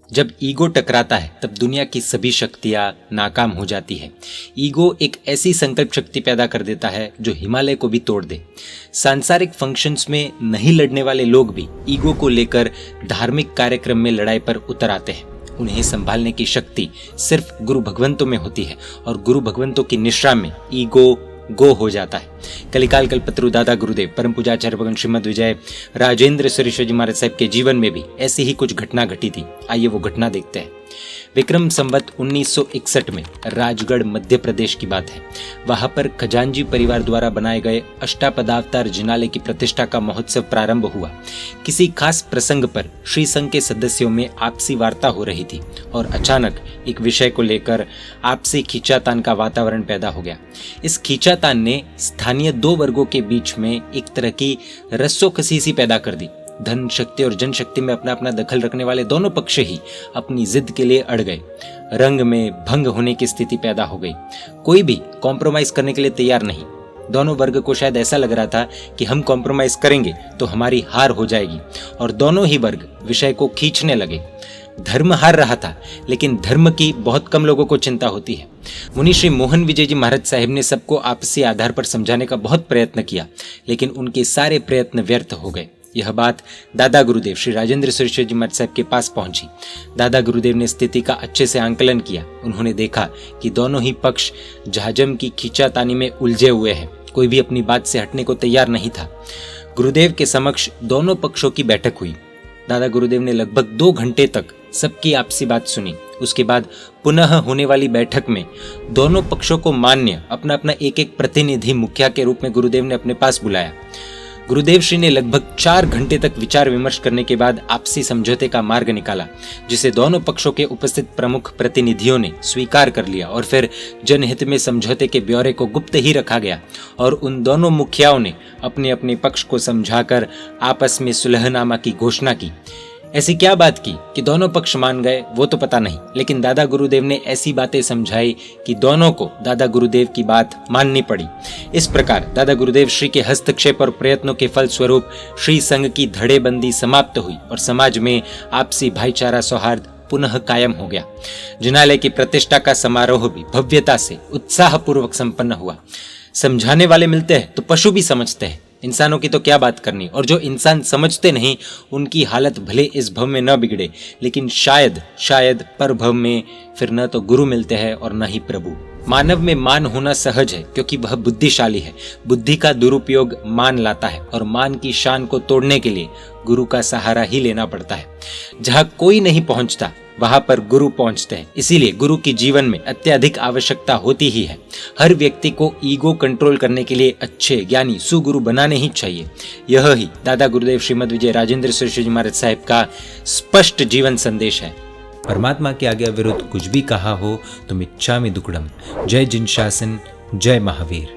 जब ईगो टकराता है तब दुनिया की सभी शक्तियां नाकाम हो जाती है। ईगो एक ऐसी संकल्प शक्ति पैदा कर देता है जो हिमालय को भी तोड़ दे। सांसारिक फंक्शंस में नहीं लड़ने वाले लोग भी ईगो को लेकर धार्मिक कार्यक्रम में लड़ाई पर उतर आते हैं। उन्हें संभालने की शक्ति सिर्फ गुरु भगवंतों में होती है और गुरु भगवंतों की निश्रा में ईगो गो हो जाता है। कलिकाल कल्पतरु दादा गुरुदेव परम पूज्याचार्य भगवान श्रीमद विजय राजेंद्र सुरेश्वर जी महाराज साहब के जीवन में भी ऐसी ही कुछ घटना घटी थी। आइए वो घटना देखते हैं। विक्रम संवत 1961 में राजगढ़ मध्य प्रदेश की बात है। वहां पर खजांजी परिवार द्वारा बनाए गए अष्टापदावतार जिनालय की प्रतिष्ठा का महोत्सव प्रारंभ हुआ। किसी खास प्रसंग पर श्री संघ के सदस्यों में आपसी वार्ता हो रही थी और अचानक एक विषय को लेकर आपसी खींचातान का वातावरण पैदा हो गया। इस खींचातान ने स्थानीय दो वर्गों के बीच में एक तरह की रस्सोकसी पैदा कर दी। धन शक्ति और जनशक्ति में अपना अपना दखल रखने वाले दोनों पक्ष ही अपनी जिद के लिए अड़ गए। रंग में भंग होने की स्थिति पैदा हो गई। कोई भी कॉम्प्रोमाइज करने के लिए तैयार नहीं। दोनों वर्ग को शायद ऐसा लग रहा था कि हम कॉम्प्रोमाइज करेंगे तो हमारी हार हो जाएगी और दोनों ही वर्ग विषय को खींचने लगे। धर्म हार रहा था, लेकिन धर्म की बहुत कम लोगों को चिंता होती है। मुनि श्री मोहन विजय जी महाराज साहिब ने सबको आपसी आधार पर समझाने का बहुत प्रयत्न किया, लेकिन उनके सारे प्रयत्न व्यर्थ हो गए। यह बात दादा गुरुदेव श्री राजेंद्र सुरेश्वर जी महाराज साहब के पास पहुंची। दादा गुरुदेव ने स्थिति का अच्छे से आंकलन किया। उन्होंने देखा कि दोनों ही पक्ष जहाजम की खींचातानी में उलझे हुए हैं। कोई भी अपनी बात से हटने को तैयार नहीं था। गुरुदेव के समक्ष दोनों पक्षों की बैठक हुई। दादा गुरुदेव ने लगभग 2 घंटे तक सबकी आपसी बात सुनी। उसके बाद पुनः होने वाली बैठक में दोनों पक्षों को मान्य अपना अपना एक एक प्रतिनिधि मुखिया के रूप में गुरुदेव ने अपने पास बुलाया। गुरुदेव श्री ने लगभग 4 घंटे तक विचार विमर्श करने के बाद आपसी समझौते का मार्ग निकाला, जिसे दोनों पक्षों के उपस्थित प्रमुख प्रतिनिधियों ने स्वीकार कर लिया और फिर जनहित में समझौते के ब्यौरे को गुप्त ही रखा गया और उन दोनों मुखियाओं ने अपने अपने पक्ष को समझाकर आपस में सुलहनामा की घोषणा की। ऐसी क्या बात की कि दोनों पक्ष मान गए वो तो पता नहीं, लेकिन दादा गुरुदेव ने ऐसी बातें समझाई कि दोनों को दादा गुरुदेव की बात माननी पड़ी। इस प्रकार दादा गुरुदेव श्री के हस्तक्षेप और प्रयत्नों के फलस्वरूप श्री संघ की धड़ेबंदी समाप्त हुई और समाज में आपसी भाईचारा सौहार्द पुनः कायम हो गया। जिनालय की प्रतिष्ठा का समारोह भी भव्यता से उत्साहपूर्वक संपन्न हुआ। समझाने वाले मिलते हैं तो पशु भी समझते हैं। इंसानों की तो क्या बात करनी, और जो इंसान समझते नहीं उनकी हालत भले इस भव में न बिगड़े, लेकिन शायद पर भव में फिर न तो गुरु मिलते हैं और न ही प्रभु। मानव में मान होना सहज है क्योंकि वह बुद्धिशाली है। बुद्धि का दुरुपयोग मान लाता है और मान की शान को तोड़ने के लिए गुरु का सहारा ही लेना पड़ता है। जहाँ कोई नहीं पहुँचता वहां पर गुरु पहुंचते हैं। इसीलिए गुरु की जीवन में अत्यधिक आवश्यकता होती ही है। हर व्यक्ति को ईगो कंट्रोल करने के लिए अच्छे ज्ञानी सुगुरु बनाने ही चाहिए। यह ही दादा गुरुदेव श्रीमद विजय राजेंद्र सुरेश्वर जी महाराज साहब का स्पष्ट जीवन संदेश है। परमात्मा के आज्ञा विरुद्ध कुछ भी कहा हो तो मिच्छामि दुक्कडम। जय जिन शासन, जय महावीर।